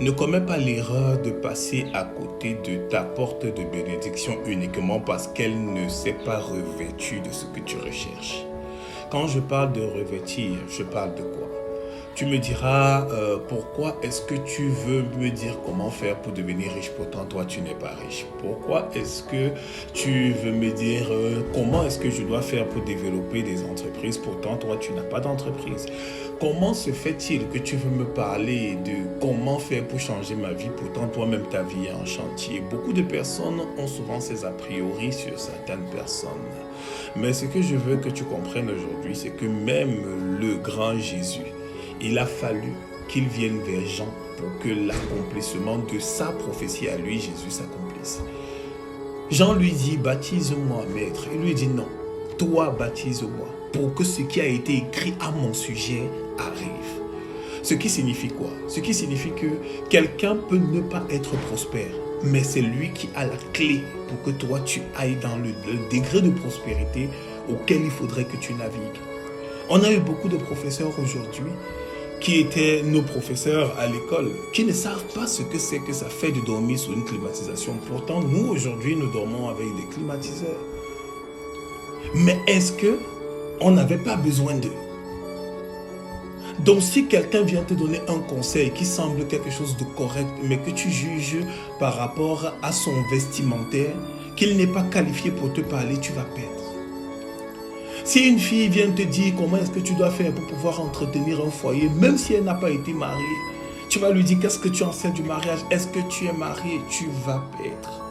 Ne commets pas l'erreur de passer à côté de ta porte de bénédiction uniquement parce qu'elle ne s'est pas revêtue de ce que tu recherches. Quand je parle de revêtir, je parle de quoi? Tu me diras, pourquoi est-ce que tu veux me dire comment faire pour devenir riche, pourtant toi tu n'es pas riche? Pourquoi est-ce que tu veux me dire, comment est-ce que je dois faire pour développer des entreprises, pourtant toi tu n'as pas d'entreprise? Comment se fait-il que tu veux me parler de comment faire pour changer ma vie, pourtant toi-même ta vie est en chantier? Beaucoup de personnes ont souvent ces a priori sur certaines personnes. Mais ce que je veux que tu comprennes aujourd'hui, c'est que même le grand Jésus, il a fallu qu'il vienne vers Jean pour que l'accomplissement de sa prophétie à lui, Jésus, s'accomplisse. Jean lui dit, baptise-moi, maître. Il lui dit, non, toi baptise-moi, pour que ce qui a été écrit à mon sujet arrive. Ce qui signifie quoi? Ce qui signifie que quelqu'un peut ne pas être prospère, mais c'est lui qui a la clé pour que toi tu ailles dans le degré de prospérité auquel il faudrait que tu navigues. On a eu beaucoup de professeurs aujourd'hui qui étaient nos professeurs à l'école, qui ne savent pas ce que c'est que ça fait de dormir sous une climatisation. Pourtant, nous, aujourd'hui, nous dormons avec des climatiseurs. Mais est-ce qu'on n'avait pas besoin d'eux? Donc, si quelqu'un vient te donner un conseil qui semble quelque chose de correct, mais que tu juges par rapport à son vestimentaire, qu'il n'est pas qualifié pour te parler, tu vas perdre. Si une fille vient te dire comment est-ce que tu dois faire pour pouvoir entretenir un foyer, même si elle n'a pas été mariée, tu vas lui dire qu'est-ce que tu en sais du mariage, est-ce que tu es marié, tu vas perdre.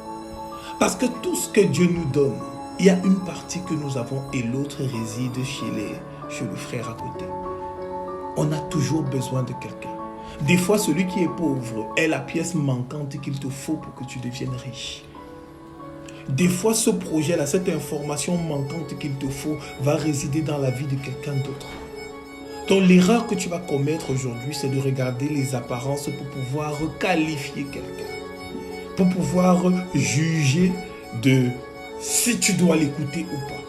Parce que tout ce que Dieu nous donne, il y a une partie que nous avons et l'autre réside chez le frère à côté. On a toujours besoin de quelqu'un. Des fois, celui qui est pauvre est la pièce manquante qu'il te faut pour que tu deviennes riche. Des fois, ce projet-là, cette information manquante qu'il te faut, va résider dans la vie de quelqu'un d'autre. Donc, l'erreur que tu vas commettre aujourd'hui, c'est de regarder les apparences pour pouvoir qualifier quelqu'un. Pour pouvoir juger de si tu dois l'écouter ou pas.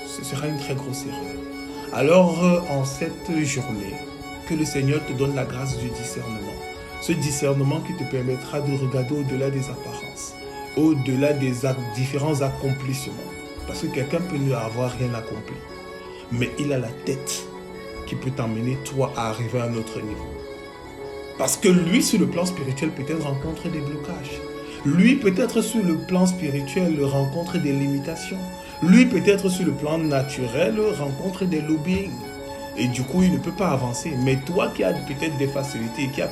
Ce sera une très grosse erreur. Alors, en cette journée, que le Seigneur te donne la grâce du discernement. Ce discernement qui te permettra de regarder au-delà des apparences, au-delà des différents accomplissements. Parce que quelqu'un peut ne avoir rien accompli. Mais il a la tête qui peut t'emmener, toi, à arriver à un autre niveau. Parce que lui, sur le plan spirituel, peut-être rencontre des blocages. Lui, peut-être sur le plan spirituel, rencontre des limitations. Lui, peut-être sur le plan naturel, rencontre des lobbying. Et du coup, il ne peut pas avancer. Mais toi qui as peut-être des facilités, qui as